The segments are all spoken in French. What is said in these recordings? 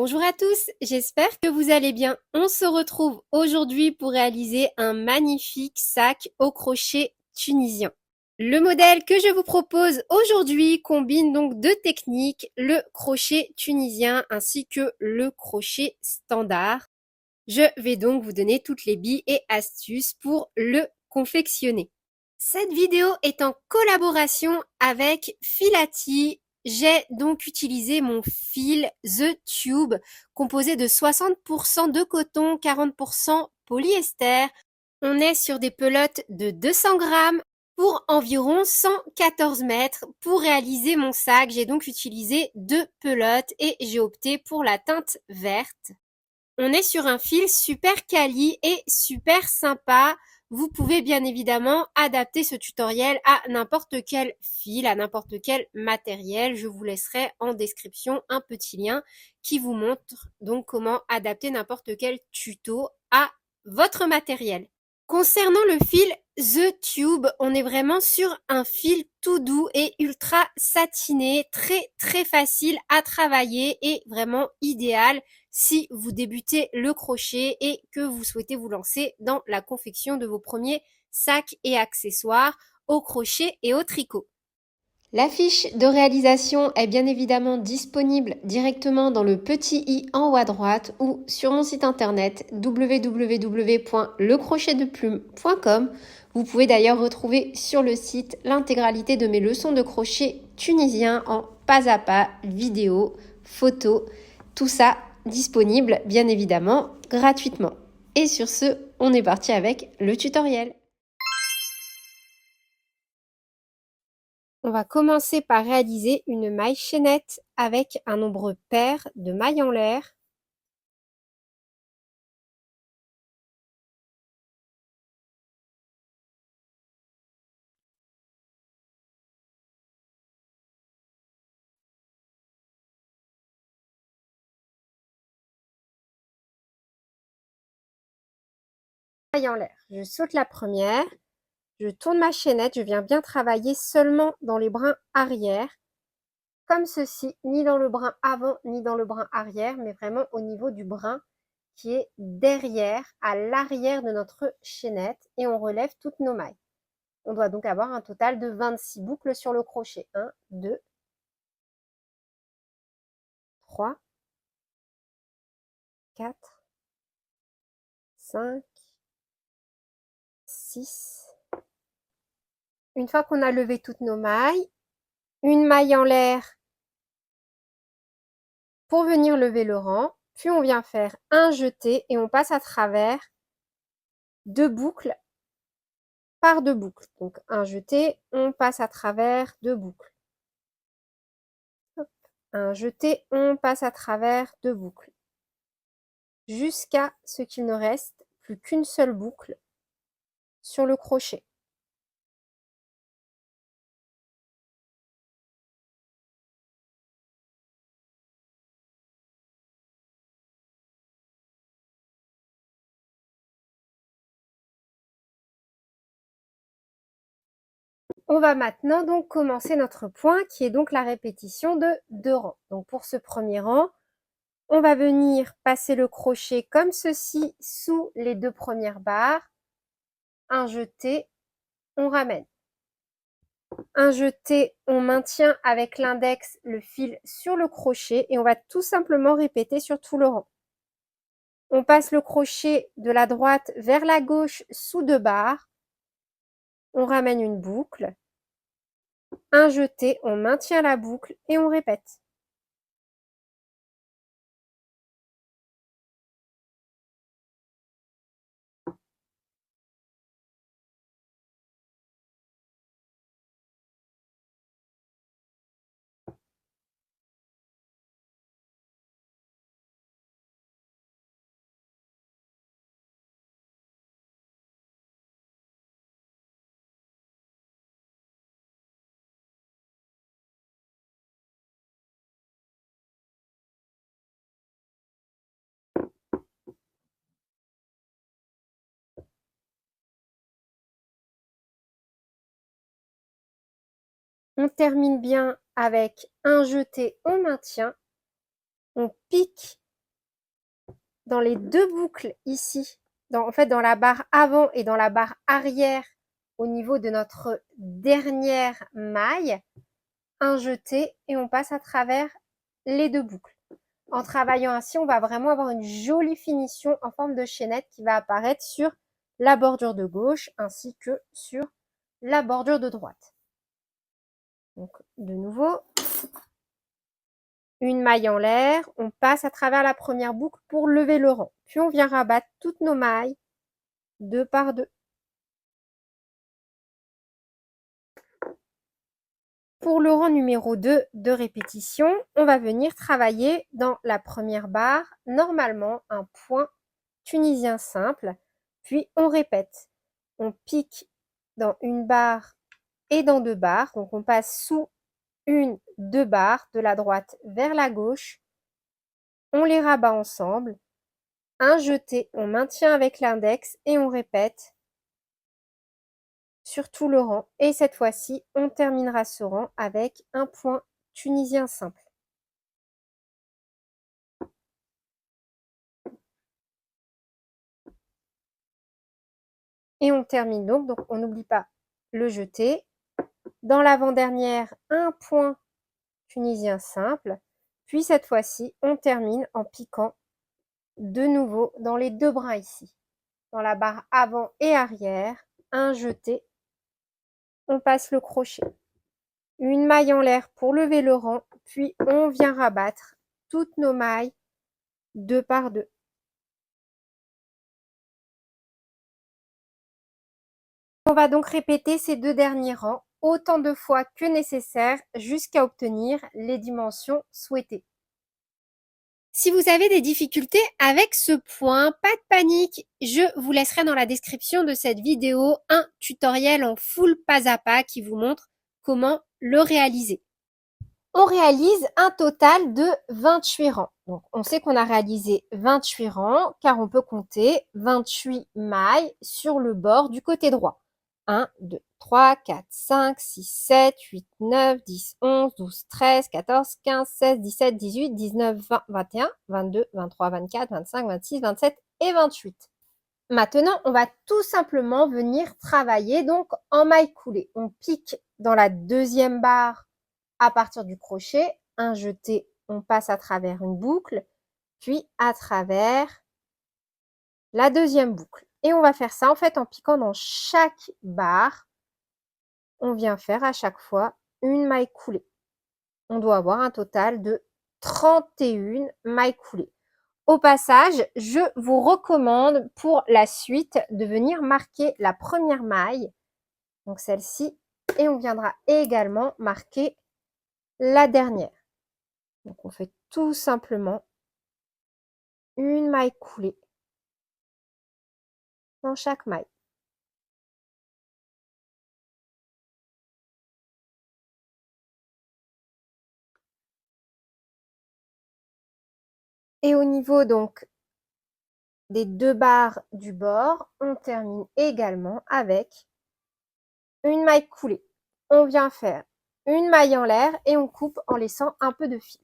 Bonjour à tous, j'espère que vous allez bien. On se retrouve aujourd'hui pour réaliser un magnifique sac au crochet tunisien. Le modèle que je vous propose aujourd'hui combine donc deux techniques, le crochet tunisien ainsi que le crochet standard. Je vais donc vous donner toutes les billes et astuces pour le confectionner. Cette vidéo est en collaboration avec Filati. J'ai donc utilisé mon fil The Tube composé de 60% de coton, 40% polyester. On est sur des pelotes de 200 grammes pour environ 114 mètres. Pour réaliser mon sac, j'ai donc utilisé deux pelotes et j'ai opté pour la teinte verte. On est sur un fil super quali et super sympa. Vous pouvez bien évidemment adapter ce tutoriel à n'importe quel fil, à n'importe quel matériel. Je vous laisserai en description un petit lien qui vous montre donc comment adapter n'importe quel tuto à votre matériel. Concernant le fil The Tube, on est vraiment sur un fil tout doux et ultra satiné, très facile à travailler et vraiment idéal si vous débutez le crochet et que vous souhaitez vous lancer dans la confection de vos premiers sacs et accessoires au crochet et au tricot. La fiche de réalisation est bien évidemment disponible directement dans le petit i en haut à droite ou sur mon site internet www.lecrochetdeplume.com. Vous pouvez d'ailleurs retrouver sur le site l'intégralité de mes leçons de crochet tunisien en pas à pas, vidéo, photos, tout ça disponible bien évidemment gratuitement. Et sur ce, on est parti avec le tutoriel. On va commencer par réaliser une maille chaînette avec un nombre pair de mailles en l'air. Maille en l'air. Je saute la première, je tourne ma chaînette, je viens bien travailler seulement dans les brins arrière, comme ceci, ni dans le brin avant ni dans le brin arrière, mais vraiment au niveau du brin qui est derrière, à l'arrière de notre chaînette, et on relève toutes nos mailles. On doit donc avoir un total de 26 boucles sur le crochet. 1, 2, 3, 4, 5, 6. Une fois qu'on a levé toutes nos mailles, une maille en l'air pour venir lever le rang, puis on vient faire un jeté et on passe à travers deux boucles par deux boucles. Donc un jeté, on passe à travers deux boucles. Hop. Un jeté, on passe à travers deux boucles. Jusqu'à ce qu'il ne reste plus qu'une seule boucle sur le crochet. On va maintenant donc commencer notre point qui est donc la répétition de deux rangs. Donc pour ce premier rang, on va venir passer le crochet comme ceci sous les deux premières barres. Un jeté, on ramène. Un jeté, on maintient avec l'index le fil sur le crochet et on va tout simplement répéter sur tout le rang. On passe le crochet de la droite vers la gauche sous deux barres. On ramène une boucle. Un jeté, on maintient la boucle et on répète. On termine bien avec un jeté, on maintient, on pique dans les deux boucles ici, en fait dans la barre avant et dans la barre arrière, au niveau de notre dernière maille, un jeté et on passe à travers les deux boucles. En travaillant ainsi, on va vraiment avoir une jolie finition en forme de chaînette qui va apparaître sur la bordure de gauche ainsi que sur la bordure de droite. Donc, de nouveau, une maille en l'air, on passe à travers la première boucle pour lever le rang. Puis on vient rabattre toutes nos mailles deux par deux. Pour le rang numéro 2 de répétition, on va venir travailler dans la première barre, normalement un point tunisien simple, puis on répète. On pique dans une barre et dans deux barres, donc on passe sous une, deux barres, de la droite vers la gauche, on les rabat ensemble, un jeté, on maintient avec l'index et on répète sur tout le rang. Et cette fois-ci, on terminera ce rang avec un point tunisien simple. Et on termine donc on n'oublie pas le jeté. Dans l'avant-dernière, un point tunisien simple. Puis cette fois-ci, on termine en piquant de nouveau dans les deux brins ici. Dans la barre avant et arrière, un jeté, on passe le crochet. Une maille en l'air pour lever le rang, puis on vient rabattre toutes nos mailles deux par deux. On va donc répéter ces deux derniers rangs autant de fois que nécessaire jusqu'à obtenir les dimensions souhaitées. Si vous avez des difficultés avec ce point, pas de panique, je vous laisserai dans la description de cette vidéo un tutoriel en full pas à pas qui vous montre comment le réaliser. On réalise un total de 28 rangs. Donc, on sait qu'on a réalisé 28 rangs car on peut compter 28 mailles sur le bord du côté droit. 1, 2, 3, 4, 5, 6, 7, 8, 9, 10, 11, 12, 13, 14, 15, 16, 17, 18, 19, 20, 21, 22, 23, 24, 25, 26, 27 et 28. Maintenant, on va tout simplement venir travailler donc en maille coulée. On pique dans la deuxième barre à partir du crochet, un jeté, on passe à travers une boucle, puis à travers la deuxième boucle. Et on va faire ça en fait en piquant dans chaque barre. On vient faire à chaque fois une maille coulée. On doit avoir un total de 31 mailles coulées. Au passage, je vous recommande pour la suite de venir marquer la première maille, donc celle-ci, et on viendra également marquer la dernière. Donc on fait tout simplement une maille coulée dans chaque maille. Et au niveau donc des deux barres du bord, on termine également avec une maille coulée. On vient faire une maille en l'air et on coupe en laissant un peu de fil.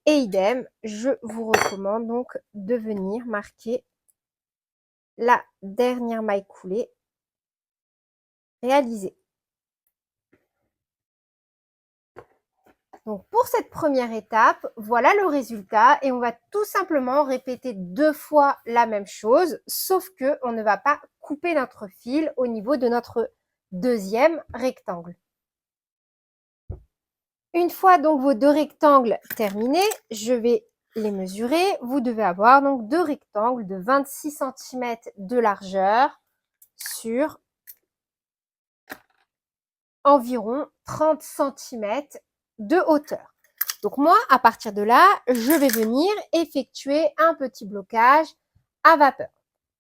Et idem, je vous recommande donc de venir marquer la dernière maille coulée réalisée. Donc pour cette première étape, voilà le résultat et on va tout simplement répéter deux fois la même chose, sauf que on ne va pas couper notre fil au niveau de notre deuxième rectangle. Une fois donc vos deux rectangles terminés, je vais les mesurer. Vous devez avoir donc deux rectangles de 26 cm de largeur sur environ 30 cm de hauteur. Donc moi, à partir de là, je vais venir effectuer un petit blocage à vapeur.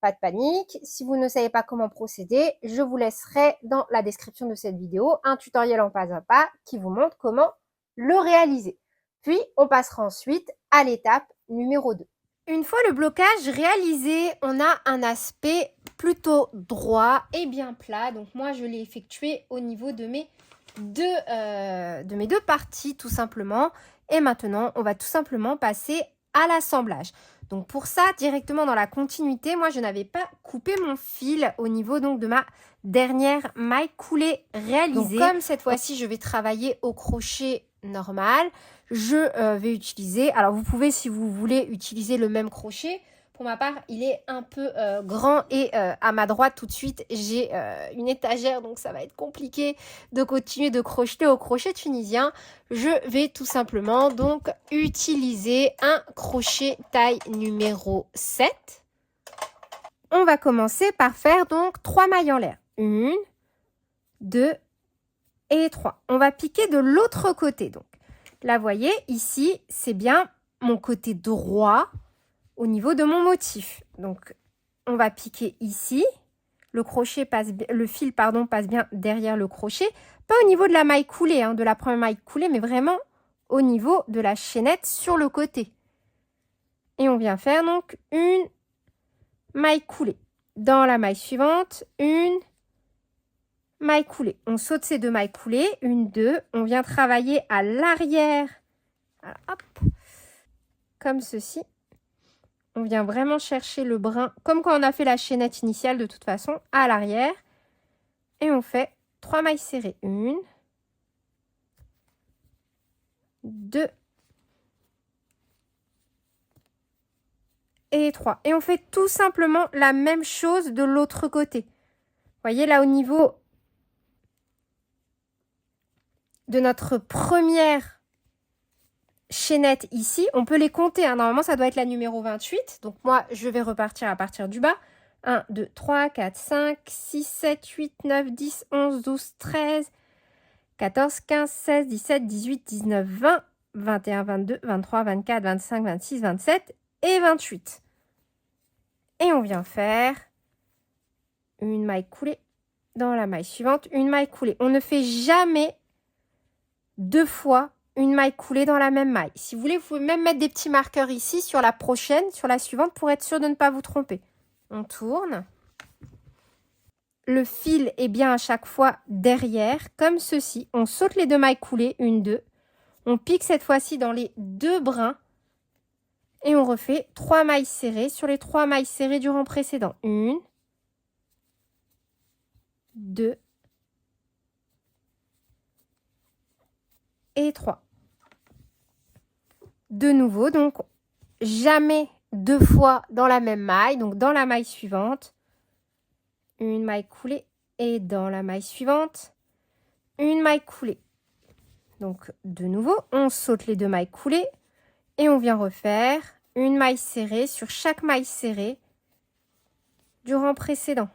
Pas de panique, si vous ne savez pas comment procéder, je vous laisserai dans la description de cette vidéo un tutoriel en pas à pas qui vous montre comment le réaliser. Puis, on passera ensuite à l'étape numéro 2. Une fois le blocage réalisé, on a un aspect plutôt droit et bien plat. Donc moi, je l'ai effectué au niveau de mes deux parties, tout simplement. Et maintenant, on va tout simplement passer à l'assemblage. Donc pour ça, directement dans la continuité, moi, je n'avais pas coupé mon fil au niveau donc de ma dernière maille coulée réalisée. Donc comme cette fois-ci, je vais travailler au crochet normal, je vais utiliser, alors vous pouvez si vous voulez utiliser le même crochet. Pour ma part, il est un peu grand et à ma droite tout de suite, j'ai une étagère, donc ça va être compliqué de continuer de crocheter au crochet tunisien. Je vais tout simplement donc utiliser un crochet taille numéro 7. On va commencer par faire donc 3 mailles en l'air. 1, 2 et 3. On va piquer de l'autre côté donc. Là, vous voyez, ici, c'est bien mon côté droit au niveau de mon motif. Donc, on va piquer ici. Le fil passe bien derrière le crochet. Pas au niveau de la maille coulée, de la première maille coulée, mais vraiment au niveau de la chaînette sur le côté. Et on vient faire donc une maille coulée. Dans la maille suivante, une maille coulée. On saute ces 2 mailles coulées, 1, 2. On vient travailler à l'arrière. Voilà, hop, comme ceci. On vient vraiment chercher le brin, comme quand on a fait la chaînette initiale de toute façon, à l'arrière. Et on fait 3 mailles serrées. 1, 2 et 3. Et on fait tout simplement la même chose de l'autre côté. Vous voyez là au niveau de notre première chaînette ici, on peut les compter. Normalement, ça doit être la numéro 28. Donc moi, je vais repartir à partir du bas. 1, 2, 3, 4, 5, 6, 7, 8, 9, 10, 11, 12, 13, 14, 15, 16, 17, 18, 19, 20, 21, 22, 23, 24, 25, 26, 27 et 28. Et on vient faire une maille coulée dans la maille suivante, une maille coulée. On ne fait jamais 2 fois une maille coulée dans la même maille. Si vous voulez, vous pouvez même mettre des petits marqueurs ici sur la prochaine, sur la suivante, pour être sûr de ne pas vous tromper. On tourne. Le fil est bien à chaque fois derrière, comme ceci. On saute les 2 mailles coulées, 1, 2. On pique cette fois-ci dans les 2 brins. Et on refait 3 mailles serrées sur les 3 mailles serrées du rang précédent. 1, 2 et 3. De nouveau, donc jamais 2 fois dans la même maille. Donc dans la maille suivante, une maille coulée et dans la maille suivante, une maille coulée. Donc de nouveau, on saute les 2 mailles coulées et on vient refaire une maille serrée sur chaque maille serrée du rang précédent.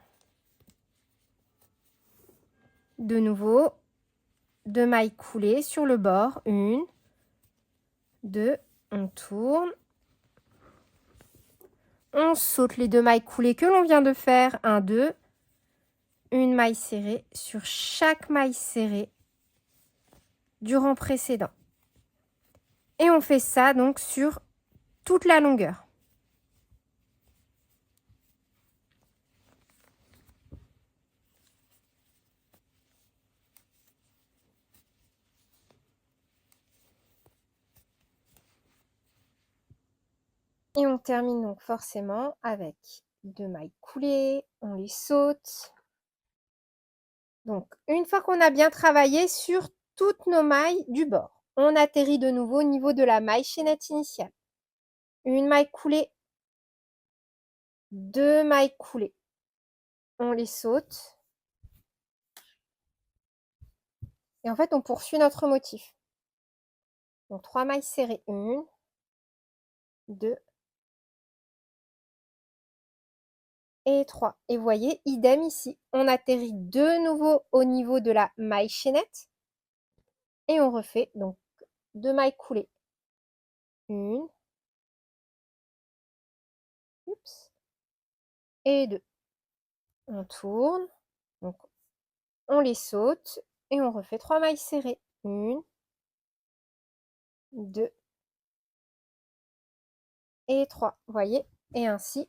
De nouveau, 2 mailles coulées sur le bord, 1, 2, on tourne. On saute les 2 mailles coulées que l'on vient de faire, 1, 2, une maille serrée sur chaque maille serrée du rang précédent. Et on fait ça donc sur toute la longueur. Et on termine donc forcément avec 2 mailles coulées, on les saute. Donc une fois qu'on a bien travaillé sur toutes nos mailles du bord, on atterrit de nouveau au niveau de la maille chaînette initiale. Une maille coulée, 2 mailles coulées. On les saute. Et en fait, on poursuit notre motif. Donc 3 mailles serrées, 1, 2 et 3. Et vous voyez, idem ici. On atterrit de nouveau au niveau de la maille chaînette. Et on refait donc 2 mailles coulées. 1, oups, et 2. On tourne. Donc on les saute et on refait 3 mailles serrées. 1, 2 et 3. Vous voyez? Et ainsi,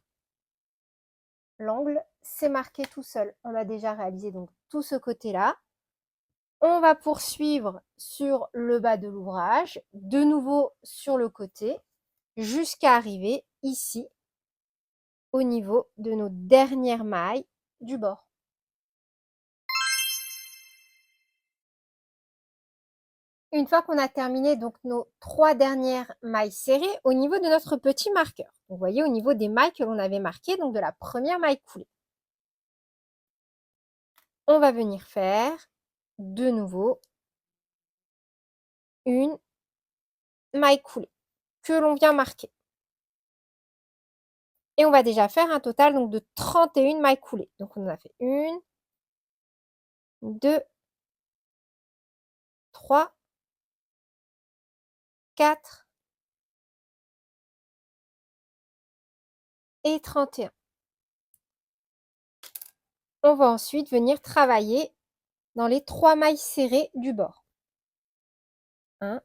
l'angle s'est marqué tout seul. On a déjà réalisé donc tout ce côté-là. On va poursuivre sur le bas de l'ouvrage, de nouveau sur le côté, jusqu'à arriver ici, au niveau de nos dernières mailles du bord. Une fois qu'on a terminé donc nos 3 dernières mailles serrées, au niveau de notre petit marqueur, vous voyez au niveau des mailles que l'on avait marquées, donc de la première maille coulée, on va venir faire de nouveau une maille coulée que l'on vient marquer. Et on va déjà faire un total donc de 31 mailles coulées. Donc on en a fait 1, 2, 3, 4 et 31. On va ensuite venir travailler dans les 3 mailles serrées du bord. 1,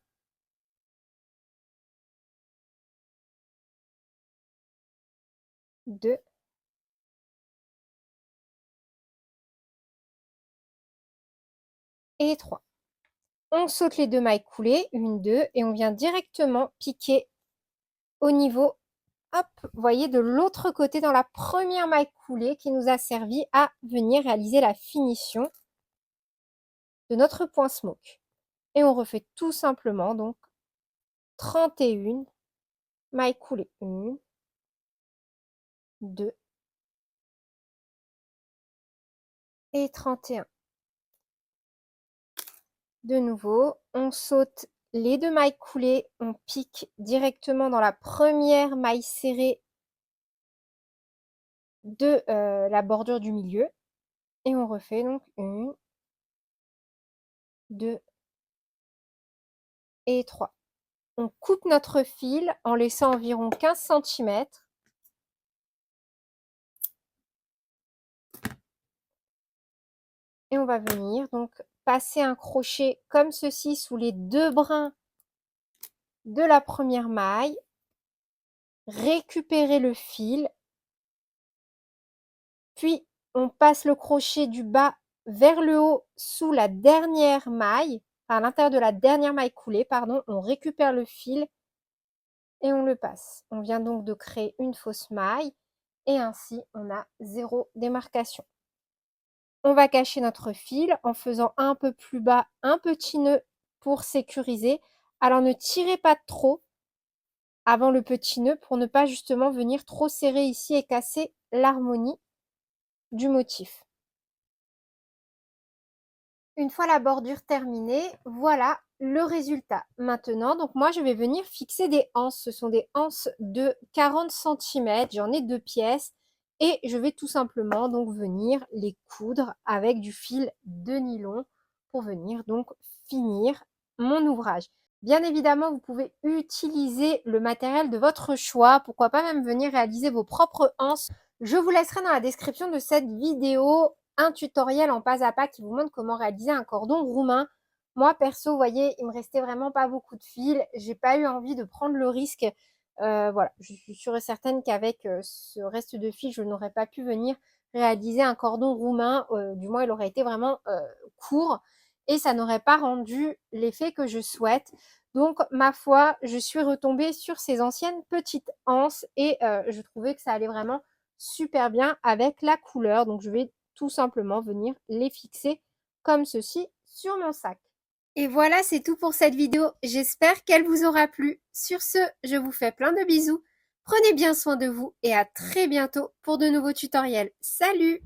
2, et 3. On saute les 2 mailles coulées, 1, 2, et on vient directement piquer au niveau, hop, vous voyez, de l'autre côté dans la première maille coulée qui nous a servi à venir réaliser la finition de notre point smoke. Et on refait tout simplement donc 31 mailles coulées. 1, 2 et 31. De nouveau, on saute les 2 mailles coulées, on pique directement dans la première maille serrée de la bordure du milieu et on refait donc 1, 2 et 3. On coupe notre fil en laissant environ 15 cm. Et on va venir donc passer un crochet comme ceci sous les 2 brins de la première maille, récupérer le fil, puis on passe le crochet du bas vers le haut sous la dernière maille, à l'intérieur de la dernière maille coulée, pardon, on récupère le fil et on le passe. On vient donc de créer une fausse maille et ainsi on a 0 démarcation. On va cacher notre fil en faisant un peu plus bas un petit nœud pour sécuriser. Alors ne tirez pas trop avant le petit nœud pour ne pas justement venir trop serrer ici et casser l'harmonie du motif. Une fois la bordure terminée, voilà le résultat. Maintenant, donc moi je vais venir fixer des anses. Ce sont des anses de 40 cm, j'en ai 2 pièces. Et je vais tout simplement donc venir les coudre avec du fil de nylon pour venir donc finir mon ouvrage. Bien évidemment, vous pouvez utiliser le matériel de votre choix. Pourquoi pas même venir réaliser vos propres anses. Je vous laisserai dans la description de cette vidéo un tutoriel en pas à pas qui vous montre comment réaliser un cordon roumain. Moi, perso, vous voyez, il me restait vraiment pas beaucoup de fil. J'ai pas eu envie de prendre le risque. Voilà, je suis sûre et certaine qu'avec ce reste de fil, je n'aurais pas pu venir réaliser un cordon roumain. Du moins, il aurait été vraiment court et ça n'aurait pas rendu l'effet que je souhaite. Donc, ma foi, je suis retombée sur ces anciennes petites anses et je trouvais que ça allait vraiment super bien avec la couleur. Donc, je vais tout simplement venir les fixer comme ceci sur mon sac. Et voilà, c'est tout pour cette vidéo. J'espère qu'elle vous aura plu. Sur ce, je vous fais plein de bisous. Prenez bien soin de vous et à très bientôt pour de nouveaux tutoriels. Salut!